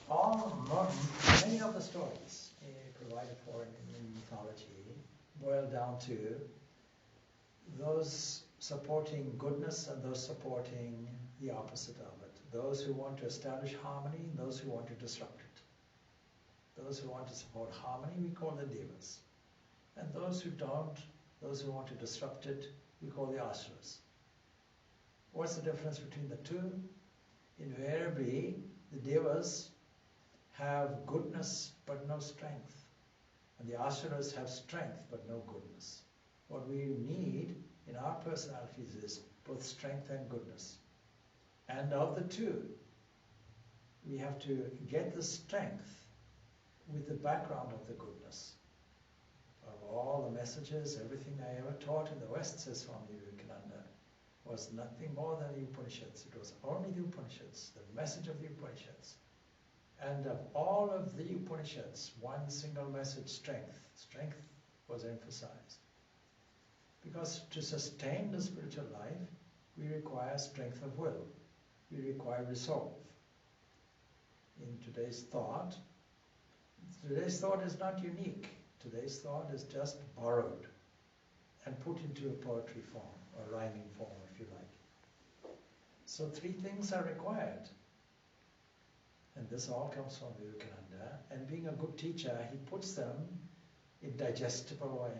Many of the stories provided for in mythology boil down to those supporting goodness and those supporting the opposite of it. Those who want to establish harmony and those who want to disrupt it. Those who want to support harmony, we call the devas. And those who don't, those who want to disrupt it, we call the asuras. What's the difference between the two? Invariably, the devas have goodness but no strength. And the asuras have strength but no goodness. What we need in our personalities is both strength and goodness. And of the two, we have to get the strength with the background of the goodness. Of all the messages, everything I ever taught in the West, says Swami Vivekananda, was nothing more than the Upanishads. It was only the Upanishads, the message of the Upanishads. And of all of the Upanishads, one single message, strength. Strength was emphasized. Because to sustain the spiritual life, we require strength of will. We require resolve. In today's thought is not unique. Today's thought is just borrowed and put into a poetry form or rhyming form, if you like. So three things are required. And this all comes from Vivekananda. And being a good teacher, he puts them in a digestible way,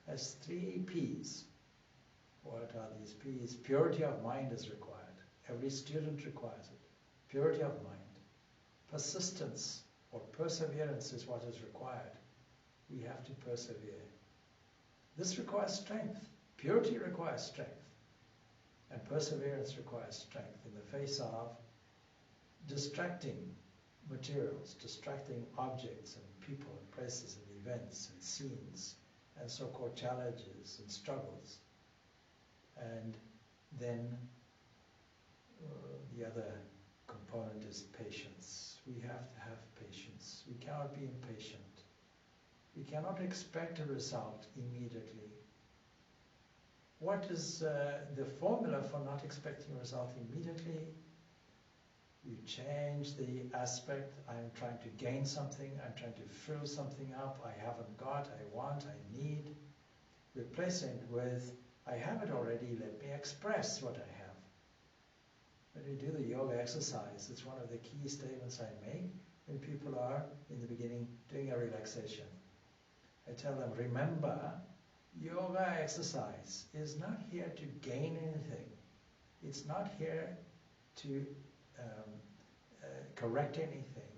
as three P's. What are these P's? Purity of mind is required. Every student requires it. Purity of mind. Persistence or perseverance is what is required. We have to persevere. This requires strength. Purity requires strength. And perseverance requires strength in the face of distracting materials, distracting objects and people and places and events and scenes and so-called challenges and struggles. And then the other component is patience. We have to have patience. We cannot be impatient. We cannot expect a result immediately. What is the formula for not expecting a result immediately? You change the aspect. I'm trying to gain something. I'm trying to fill something up. I haven't got, I want, I need. Replace it with, I have it already, let me express what I have. When we do the yoga exercise, it's one of the key statements I make when people are, in the beginning, doing a relaxation. I tell them, remember, yoga exercise is not here to gain anything. It's not here to correct anything.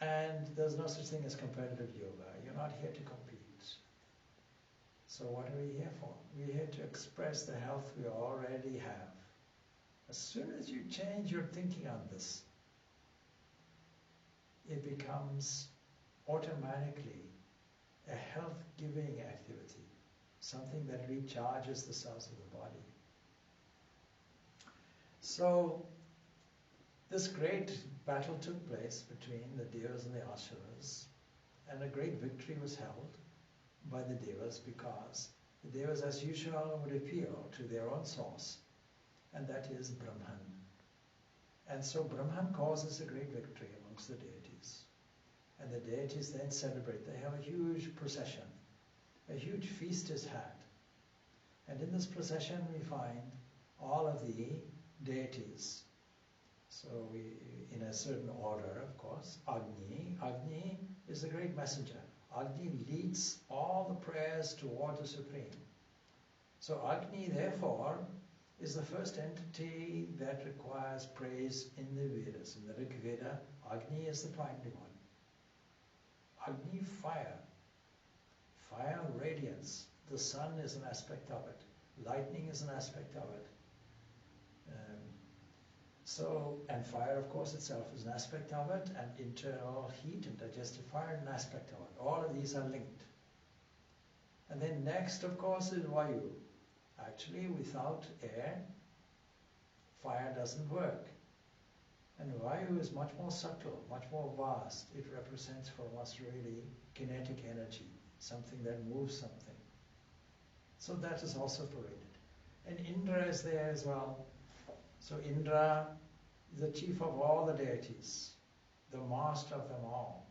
And there's no such thing as competitive yoga. You're not here to compete. So what are we here for? We're here to express the health we already have. As soon as you change your thinking on this, it becomes automatically a health-giving activity, something that recharges the cells of the body. So this great battle took place between the Devas and the Asuras, and a great victory was held by the Devas because the Devas, as usual, would appeal to their own source, and that is Brahman. And so Brahman causes a great victory amongst the deities. And the deities then celebrate. They have a huge procession. A huge feast is had. And in this procession we find all of the deities. So we, in a certain order, of course, Agni. Agni is the great messenger. Agni leads all the prayers toward the Supreme. So Agni, therefore, is the first entity that requires praise in the Vedas. In the Rig Veda, Agni is the primary one. Agni, fire. Fire, radiance. The sun is an aspect of it. Lightning is an aspect of it. And fire, of course, itself is an aspect of it, and internal heat and digestive fire an aspect of it. All of these are linked. And then next, of course, is Vayu. Actually, without air, fire doesn't work. And Vayu is much more subtle, much more vast. It represents for us really kinetic energy, something that moves something. So that is also paraded. And Indra is there as well. So Indra the chief of all the deities, the master of them all.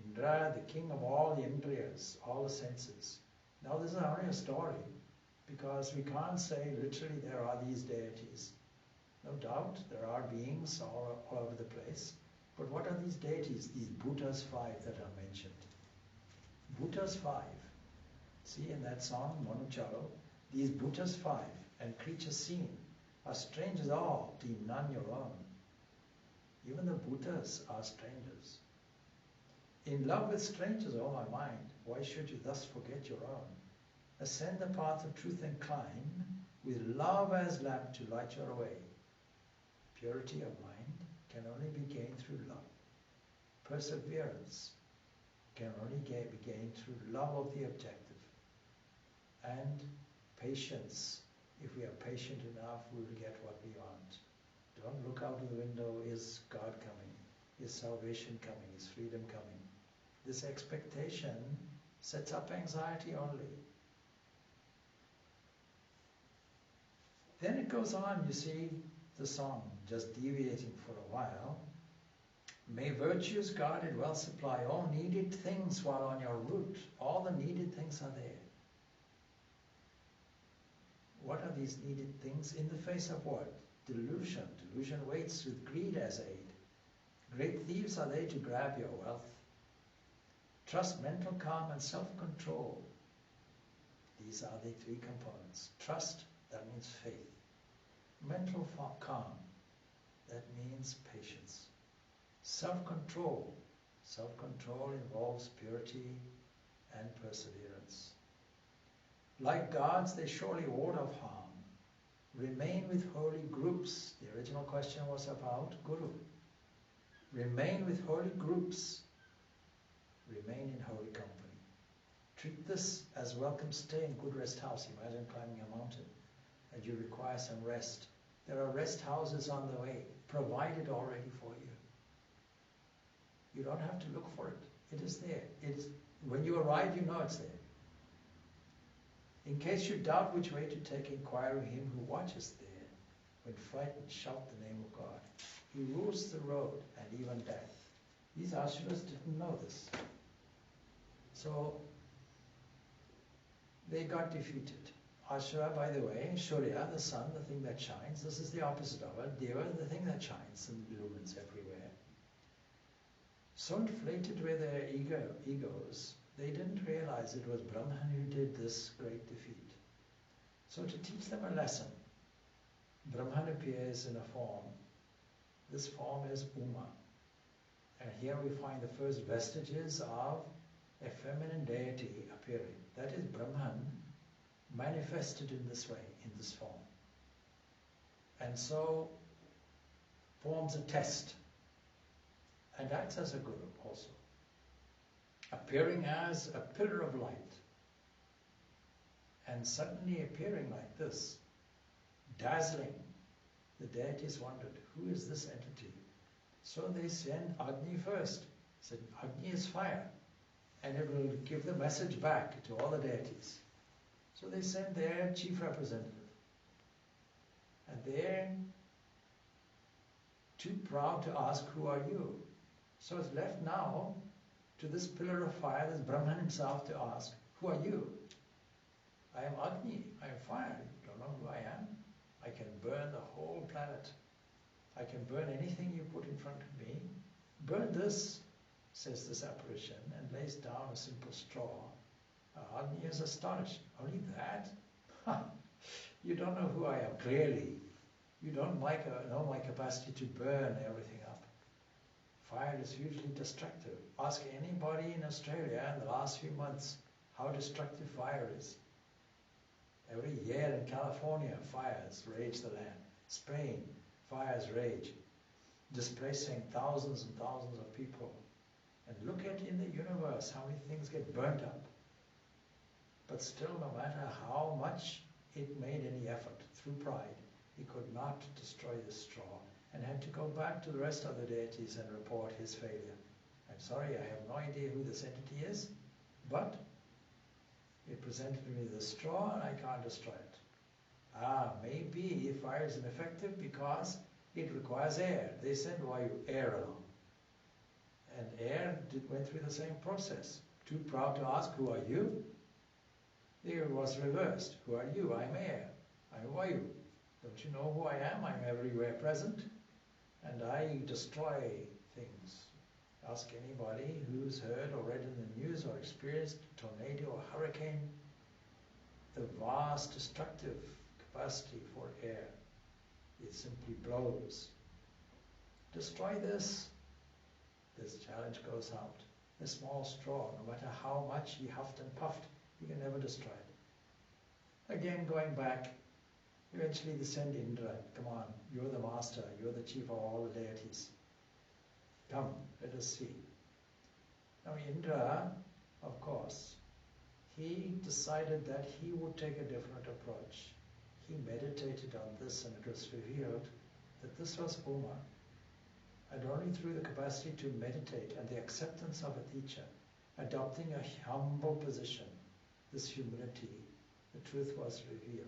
Indra, the king of all the Indriyas, all the senses. Now this is only a story, because we can't say literally there are these deities. No doubt there are beings all over the place. But what are these deities, these Bhutas 5 that are mentioned? Bhutas 5. See in that song, Monuchalo, these Bhutas 5 and creatures seen are strangers all, deem none your own. Even the Bhutas are strangers. In love with strangers, O my mind, why should you thus forget your own? Ascend the path of truth and climb, with love as lamp to light your way. Purity of mind can only be gained through love. Perseverance can only be gained through love of the objective. And patience, if we are patient enough, we will get what we want. Don't look out of the window, is God coming? Is salvation coming? Is freedom coming? This expectation sets up anxiety only. Then it goes on, you see, the song, just deviating for a while. May virtues guarded well supply all needed things while on your route. All the needed things are there. What are these needed things? In the face of what? Delusion. Delusion waits with greed as aid. Great thieves are they to grab your wealth. Trust, mental calm and self-control. These are the three components. Trust, that means faith. Mental calm, that means patience. Self-control. Self-control involves purity and perseverance. Like gods, they surely ward off harm. Remain with holy groups. The original question was about Guru. Remain with holy groups. Remain in holy company. Treat this as welcome stay in good rest house. Imagine climbing a mountain and you require some rest. There are rest houses on the way, provided already for you. You don't have to look for it. It is there. When you arrive, you know it's there. In case you doubt which way to take, inquire of him who watches there. When frightened, shout the name of God. He rules the road and even death. These Asuras didn't know this. So they got defeated. Ashura, by the way, Surya, the sun, the thing that shines, this is the opposite of it. Deva, the thing that shines and illumines everywhere. So inflated with their egos, they didn't realize it was Brahman who did this great defeat. So to teach them a lesson, Brahman appears in a form. This form is Uma. And here we find the first vestiges of a feminine deity appearing. That is Brahman manifested in this way, in this form. And so forms a test and acts as a guru also, appearing as a pillar of light. And suddenly appearing like this, dazzling, the deities wondered, who is this entity? So they send Agni first. Said, Agni is fire, and it will give the message back to all the deities. So they sent their chief representative. And they're too proud to ask, who are you? So it's left now to this pillar of fire, this Brahman himself, to ask, who are you? I am Agni, I am fire. You don't know who I am? I can burn the whole planet. I can burn anything you put in front of me. Burn this, says this apparition, and lays down a simple straw. Agni is astonished. Only that? You don't know who I am, clearly. You don't know my capacity to burn everything up. Fire is hugely destructive. Ask anybody in Australia in the last few months how destructive fire is. Every year in California, fires rage the land. Spain, fires rage, displacing thousands and thousands of people. And look at in the universe how many things get burnt up. But still, no matter how much it made any effort through pride, it could not destroy the straw and had to go back to the rest of the deities and report his failure. I'm sorry, I have no idea who this entity is, but it presented me the straw and I can't destroy it. Maybe fire is ineffective because It requires air. They send air along. And air went through the same process. Too proud to ask, who are you? There was reversed. Who are you? I'm air. Who are you? Don't you know who I am? I'm everywhere present. And I destroy things. Ask anybody who's heard or read in the news or experienced a tornado or hurricane, the vast destructive capacity for air. It simply blows. Destroy this. This challenge goes out. A small straw, no matter how much he huffed and puffed, he can never destroy it. Again, going back, eventually they send Indra. Come on, you're the master, you're the chief of all the deities. Come, let us see. Now Indra, of course, he decided that he would take a different approach. He meditated on this and it was revealed that this was Uma. And only through the capacity to meditate and the acceptance of a teacher, adopting a humble position, this humility, the truth was revealed.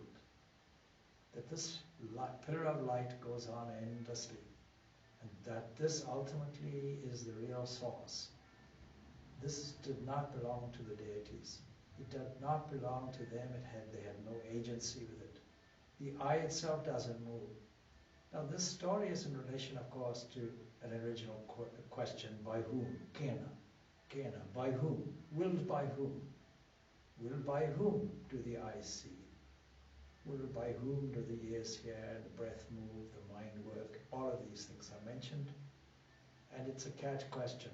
That this pillar of light goes on endlessly. And that this ultimately is the real source. This did not belong to the deities. It did not belong to them. They had no agency with it. The I itself doesn't move. Now this story is in relation, of course, to an original question, by whom? Kena. Kena, by whom? Willed by whom? Willed by whom do the eyes see? Willed by whom do the ears hear, the breath move, the mind work? All of these things are mentioned. And it's a catch question.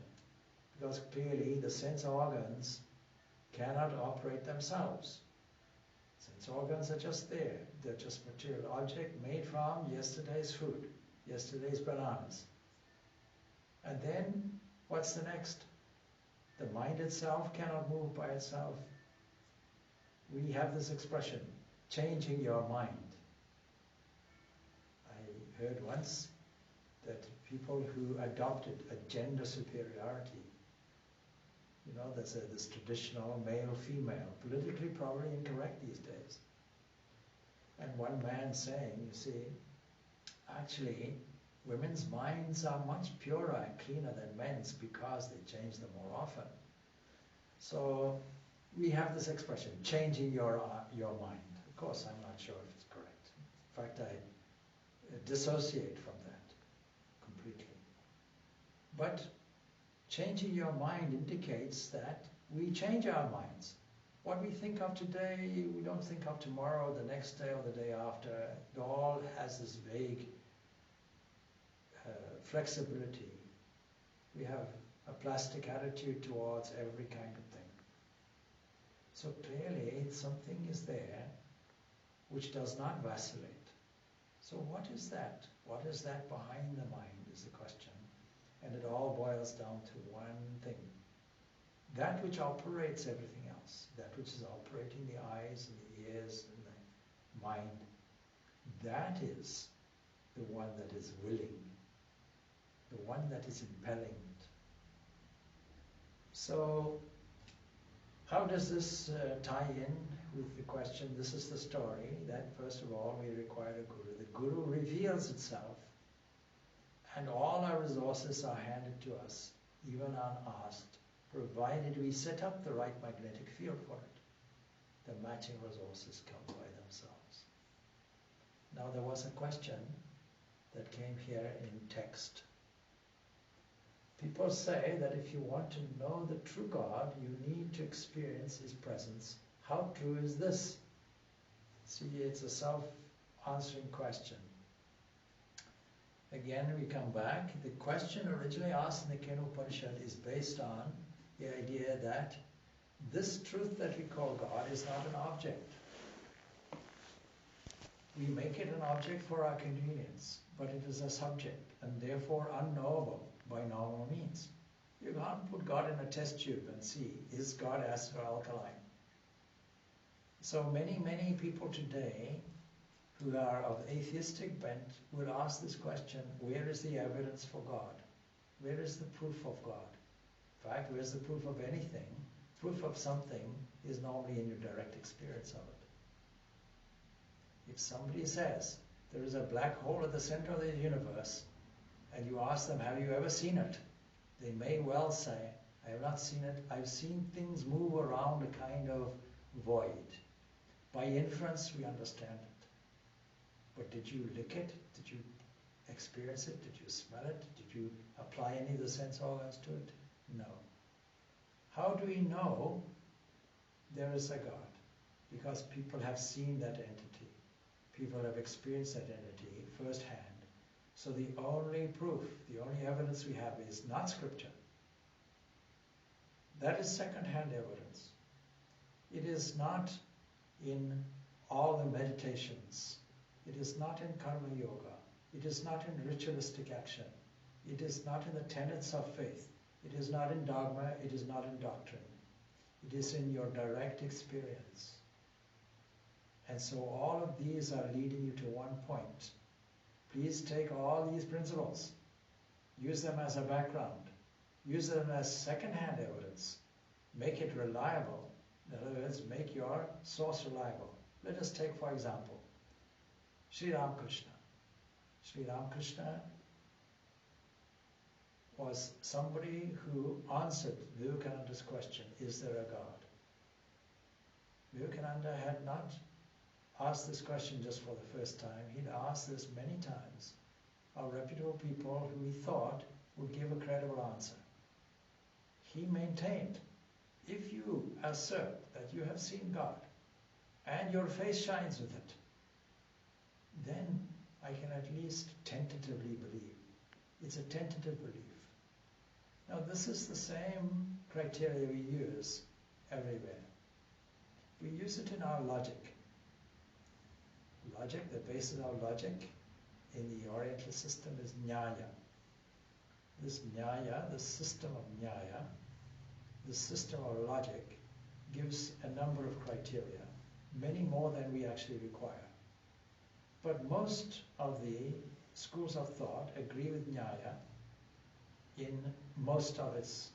Because clearly the sense organs cannot operate themselves. Sense organs are just there. They're just material object made from yesterday's food, yesterday's bananas. And then, what's the next? The mind itself cannot move by itself. We have this expression, changing your mind. I heard once that people who adopted a gender superiority, you know, there's this traditional male-female, politically probably incorrect these days. And one man saying, you see, actually, women's minds are much purer and cleaner than men's because they change them more often. So we have this expression, changing your mind. Of course, I'm not sure if it's correct. In fact, I dissociate from that completely. But changing your mind indicates that we change our minds. What we think of today, we don't think of tomorrow, the next day, or the day after. It all has this vague flexibility. We have a plastic attitude towards every kind of thing. So clearly something is there which does not vacillate. So what is that? What is that behind the mind is the question. And it all boils down to one thing. That which operates everything else, that which is operating the eyes and the ears and the mind, that is the one that is willing, the one that is impelling it. So, how does this tie in with the question? This is the story that first of all we require a guru. The guru reveals itself and all our resources are handed to us, even unasked, provided we set up the right magnetic field for it. The matching resources come by themselves. Now there was a question that came here in text. People say that if you want to know the true God, you need to experience His presence. How true is this? See, it's a self-answering question. Again, we come back. The question originally asked in the Kena Upanishad is based on the idea that this truth that we call God is not an object. We make it an object for our convenience, but it is a subject and therefore unknowable by normal means. You can't put God in a test tube and see, is God acid or alkaline? So many people today who are of atheistic bent would ask this question, where is the evidence for God? Where is the proof of God? In fact, where's the proof of anything? Proof of something is normally in your direct experience of it. If somebody says there is a black hole at the center of the universe, and you ask them, have you ever seen it? They may well say, I have not seen it. I've seen things move around a kind of void. By inference, we understand it. But did you lick it? Did you experience it? Did you smell it? Did you apply any of the sense organs to it? No. How do we know there is a God? Because people have seen that entity. People have experienced that entity firsthand. So the only proof, the only evidence we have is not scripture. That is second-hand evidence. It is not in all the meditations. It is not in karma yoga. It is not in ritualistic action. It is not in the tenets of faith. It is not in dogma. It is not in doctrine. It is in your direct experience. And so all of these are leading you to one point. Please take all these principles, use them as a background, use them as second-hand evidence, make it reliable. In other words, make your source reliable. Let us take, for example, Sri Ramakrishna. Sri Ramakrishna was somebody who answered Vivekananda's question, is there a God? Vivekananda had not asked this question just for the first time. He'd asked this many times of reputable people who he thought would give a credible answer. He maintained, if you assert that you have seen God and your face shines with it, then I can at least tentatively believe. It's a tentative belief. Now this is the same criteria we use everywhere. We use it in our logic. Logic, the basis of logic in the Oriental system is Nyaya. This Nyaya, the system of Nyaya, the system of logic, gives a number of criteria, many more than we actually require. But most of the schools of thought agree with Nyaya in most of its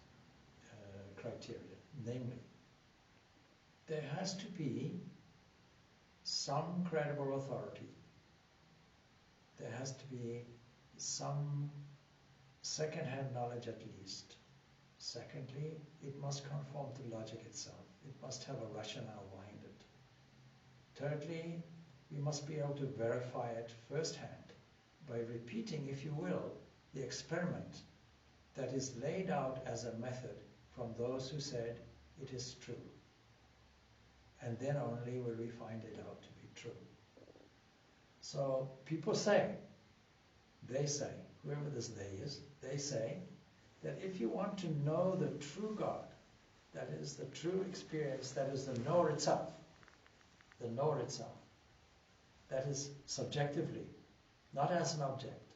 criteria. Namely, there has to be some credible authority. There has to be some second-hand knowledge at least. Secondly, it must conform to logic itself. It must have a rationale behind it. Thirdly, we must be able to verify it firsthand by repeating, if you will, the experiment that is laid out as a method from those who said it is true. And then only will we find it out to be true. So people say, they say, whoever this they is, they say that if you want to know the true God, that is the true experience, that is the knower itself, that is subjectively, not as an object,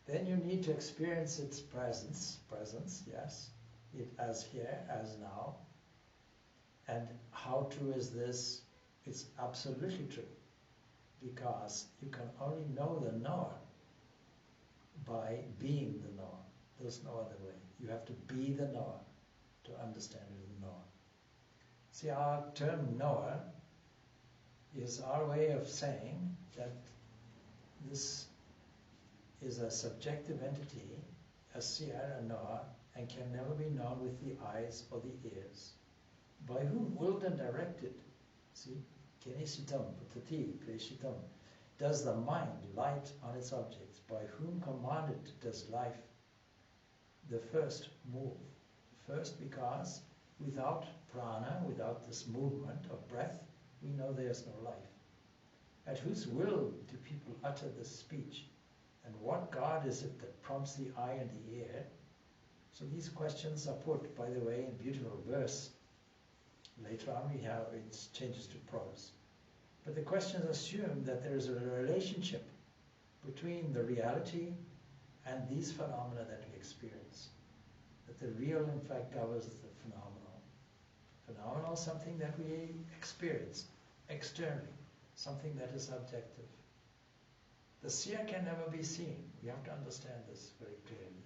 then you need to experience its presence, yes, it as here, as now. And how true is this? It's absolutely true, because you can only know the knower by being the knower. There's no other way. You have to be the knower to understand the knower. See, our term knower is our way of saying that this is a subjective entity, a seer, a knower, and can never be known with the eyes or the ears. By whom willed and directed, see, kinesitam, patati, preshitam, does the mind light on its objects? By whom commanded does life, the first, move? First, because without prana, without this movement of breath, we know there's no life. At whose will do people utter this speech? And what God is it that prompts the eye and the ear? So these questions are put, by the way, in beautiful verse. Later on it changes to prose. But the questions assume that there is a relationship between the reality and these phenomena that we experience. That the real, in fact, governs the phenomenal. Phenomenal is something that we experience externally, something that is objective. The seer can never be seen. We have to understand this very clearly.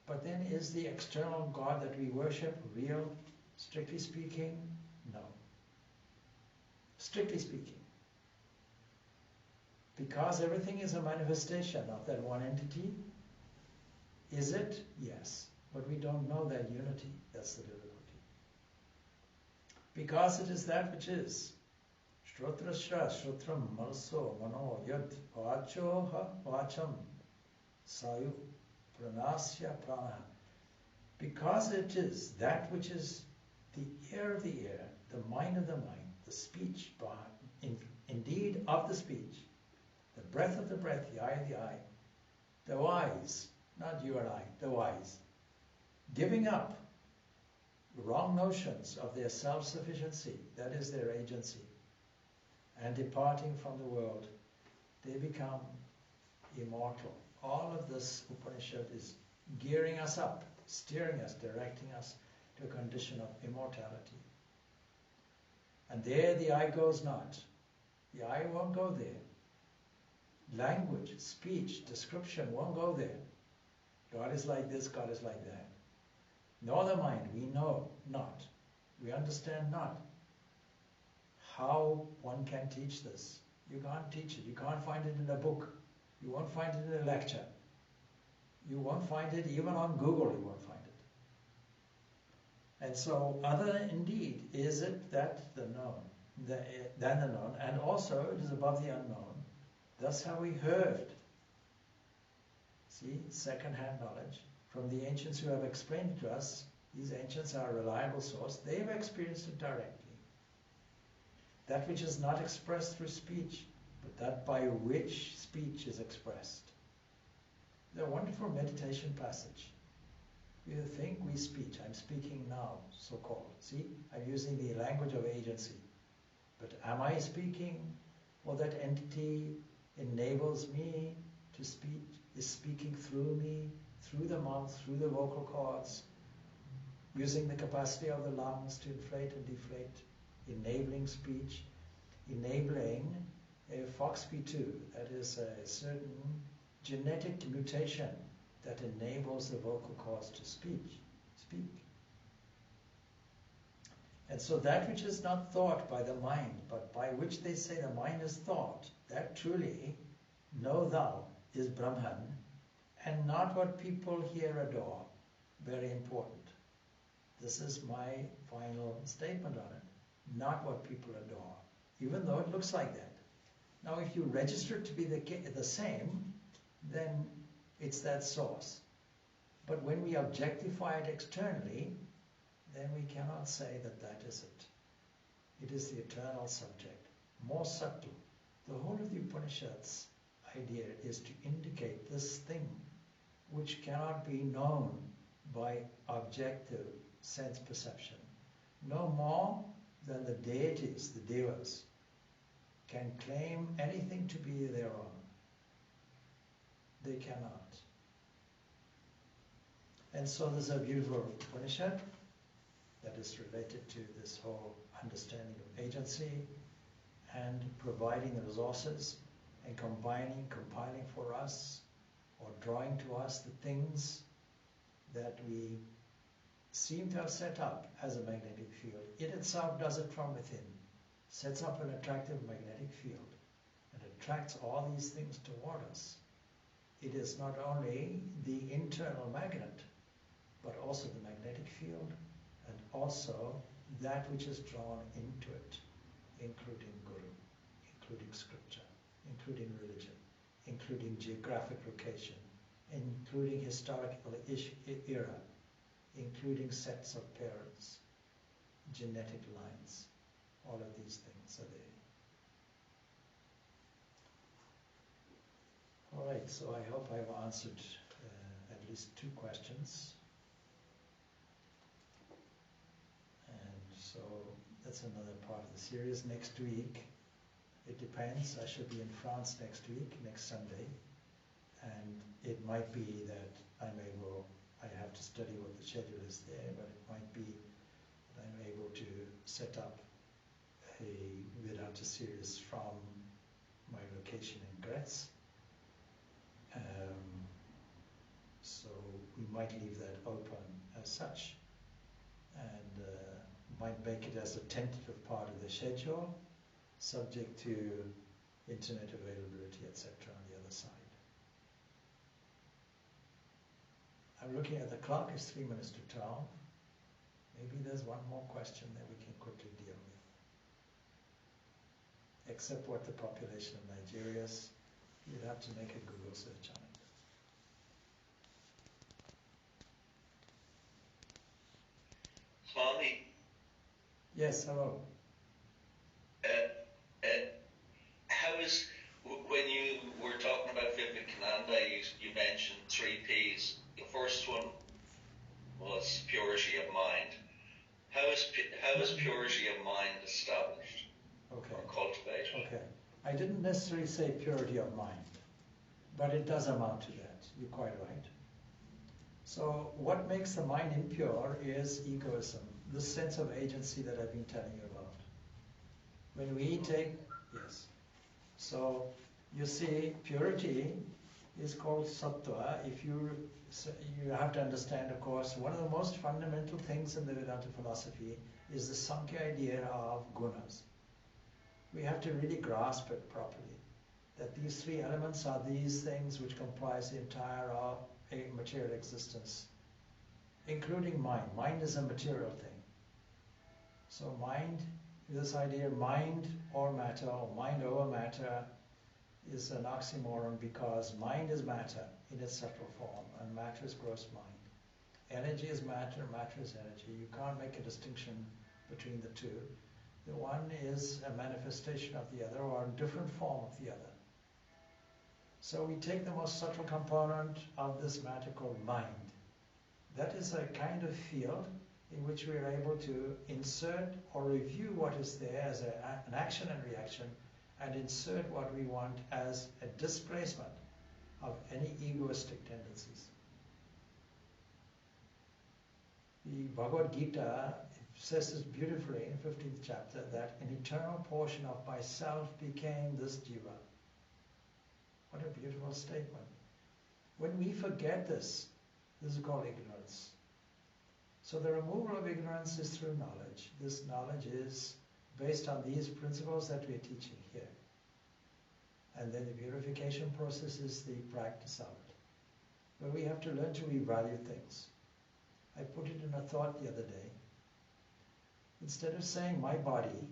But then is the external God that we worship real? Strictly speaking, no. Strictly speaking. Because everything is a manifestation of that one entity. Is it? Yes. But we don't know that unity. That's the difficulty. Because it is that which is. Shrotrasra, Shrotram, Manaso, Mano, Yad, Vachoha, Vacham, Sayu, Pranasya, Prana. Because it is that which is the ear of the ear, the mind of the mind, the speech, indeed of the speech, the breath of the breath, the eye of the eye, the wise, not you and I, the wise, giving up wrong notions of their self-sufficiency, that is their agency, and departing from the world, they become immortal. All of this Upanishad is gearing us up, steering us, directing us to a condition of immortality. And there the eye goes not. The eye won't go there. Language, speech, description won't go there. God is like this, God is like that. Nor the mind, we know not. We understand not how one can teach this. You can't teach it. You can't find it in a book. You won't find it in a lecture. You won't find it even on Google, you won't find it. And so, other indeed, is it that the known, than the known, and also it is above the unknown. Thus have we heard. See, second-hand knowledge from the ancients who have explained it to us. These ancients are a reliable source. They have experienced it directly. That which is not expressed through speech, but that by which speech is expressed. They're a wonderful meditation passage. We think, we speak. I'm speaking now, so-called. See, I'm using the language of agency. But am I speaking? Or that entity enables me to speak, is speaking through me, through the mouth, through the vocal cords, using the capacity of the lungs to inflate and deflate, enabling speech, enabling a FOXP2, that is a certain genetic mutation that enables the vocal cords to speak. And so that which is not thought by the mind, but by which they say the mind is thought, that truly, know thou, is Brahman, and not what people here adore. Very important. This is my final statement on it. Not what people adore, even though it looks like that. Now, if you register it to be the same, then it's that source. But when we objectify it externally, then we cannot say that that is it. It is the eternal subject, more subtle. The whole of the Upanishads idea is to indicate this thing which cannot be known by objective sense perception, no more than the deities, the devas, can claim anything to be their own. They cannot. And so there's a beautiful Upanishad that is related to this whole understanding of agency and providing the resources and compiling for us or drawing to us the things that we seem to have set up as a magnetic field. It itself does it from within, sets up an attractive magnetic field and attracts all these things toward us. It is not only the internal magnet, but also the magnetic field and also that which is drawn into it, including Guru, including scripture, including religion, including geographic location, including historical era, including sets of parents, genetic lines. All of these things are there. All right, so I hope I've answered at least 2 questions. And so that's another part of the series. Next week, it depends. I should be in France next week, next Sunday. And it might be that I have to study what the schedule is there, but it might be that I'm able to set up a Vedanta series from my location in Graz. So we might leave that open as such and might make it as a tentative part of the schedule, subject to internet availability, etc. on the other side. I'm looking at the clock, it's 3 minutes to 12. Maybe there's one more question that we can quickly deal with. Except what the population of Nigeria is, you'd have to make a Google search on it. Swami? Yes, hello. How is, when you were talking about Vivekananda, you mentioned 3 P's. The first one was purity of mind. How is purity of mind established or cultivated? Okay. I didn't necessarily say purity of mind, but it does amount to that. You're quite right. So what makes the mind impure is egoism, this sense of agency that I've been telling you about. When we take, yes. So you see, purity is called sattva. If you have to understand, of course, one of the most fundamental things in the Vedanta philosophy is the Sankhya idea of gunas. We have to really grasp it properly, that these 3 elements are these things which comprise the entire of a material existence, including mind. Mind is a material thing. So mind, this idea mind or matter, or mind over matter, is an oxymoron because mind is matter in its subtle form and matter is gross mind. Energy is matter, matter is energy. You can't make a distinction between the two. The one is a manifestation of the other or a different form of the other. So we take the most subtle component of this matter called mind. That is a kind of field in which we are able to insert or review what is there as an action and reaction, and insert what we want as a displacement of any egoistic tendencies. The Bhagavad Gita says this beautifully in 15th chapter, that an eternal portion of myself became this jiva. What a beautiful statement. When we forget this is called ignorance. So the removal of ignorance is through knowledge. This knowledge is based on these principles that we are teaching here. And then the purification process is the practice of it. But we have to learn to revalue things. I put it in a thought the other day. Instead of saying my body,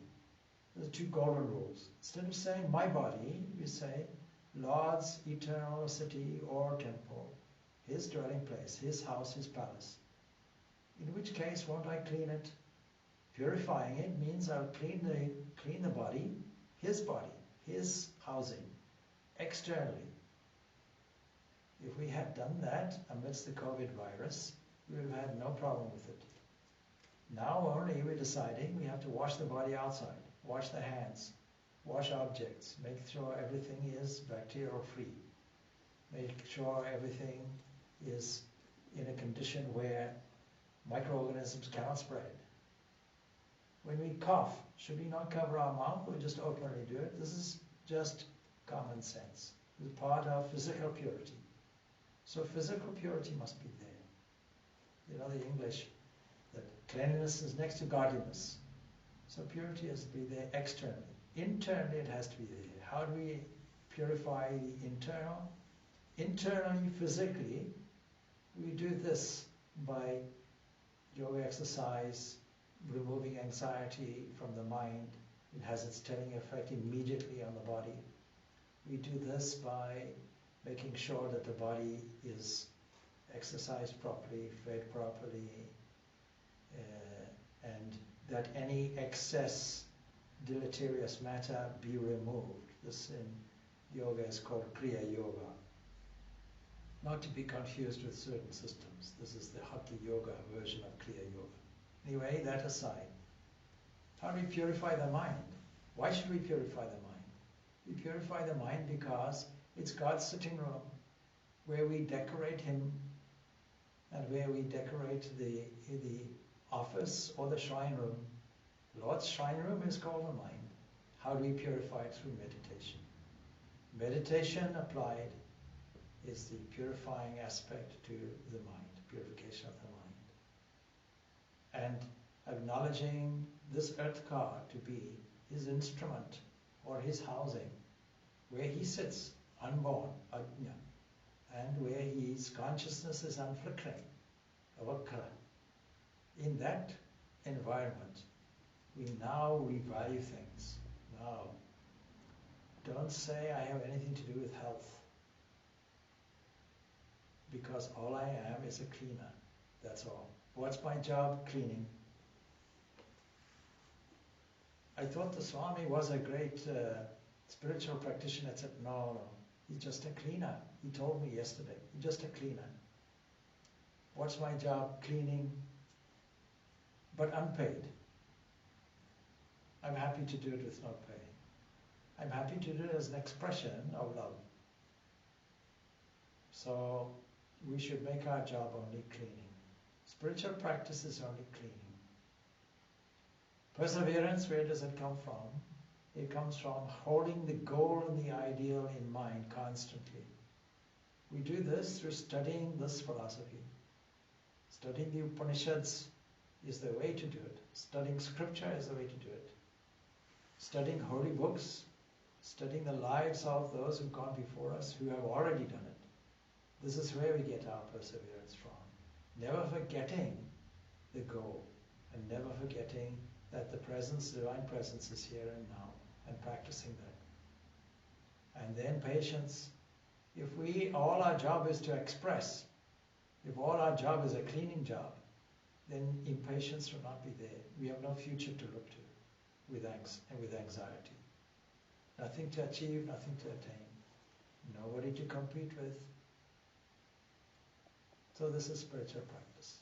there are 2 golden rules. Instead of saying my body, we say Lord's eternal city or temple, his dwelling place, his house, his palace. In which case, won't I clean it? Purifying it means I'll clean the body, his housing, externally. If we had done that amidst the COVID virus, we would have had no problem with it. Now only we're deciding we have to wash the body outside, wash the hands, wash objects, make sure everything is bacterial free, make sure everything is in a condition where microorganisms cannot spread. When we cough, should we not cover our mouth or just openly do it? This is just common sense. It's part of physical purity. So physical purity must be there. You know the English, that cleanliness is next to godliness. So purity has to be there externally. Internally it has to be there. How do we purify the internal? Internally, physically, we do this by yoga exercise, removing anxiety from the mind. It has its telling effect immediately on the body. We do this by making sure that the body is exercised properly, fed properly, and that any excess deleterious matter be removed. This in yoga is called Kriya Yoga. Not to be confused with certain systems. This is the Hatha Yoga version of Kriya Yoga. Anyway, that aside, how do we purify the mind? Why should we purify the mind? We purify the mind because it's God's sitting room where we decorate Him and where we decorate the office or the shrine room. Lord's shrine room is called the mind. How do we purify it? Through meditation. Meditation applied is the purifying aspect to the mind, purification of the mind. And acknowledging this earth car to be His instrument or His housing, where he sits, unborn, ajna, and where his consciousness is unflickering, avakara. In that environment, we now revalue things. Now, don't say I have anything to do with health, because all I am is a cleaner. That's all. What's my job? Cleaning. I thought the Swami was a great spiritual practitioner. I said, no, he's just a cleaner. He told me yesterday, he's just a cleaner. What's my job? Cleaning, but unpaid. I'm happy to do it with no pay. I'm happy to do it as an expression of love. So we should make our job only cleaning. Spiritual practice is only cleaning. Perseverance, where does it come from? It comes from holding the goal and the ideal in mind constantly. We do this through studying this philosophy. Studying the Upanishads is the way to do it. Studying scripture is the way to do it. Studying holy books, studying the lives of those who've gone before us, who have already done it. This is where we get our perseverance from. Never forgetting the goal, and never forgetting that the presence, divine presence, is here and now, and practicing that. And then patience. If all our job is to express, if all our job is a cleaning job, then impatience will not be there. We have no future to look to with anxiety. Nothing to achieve, nothing to attain. Nobody to compete with. So this is spiritual practice.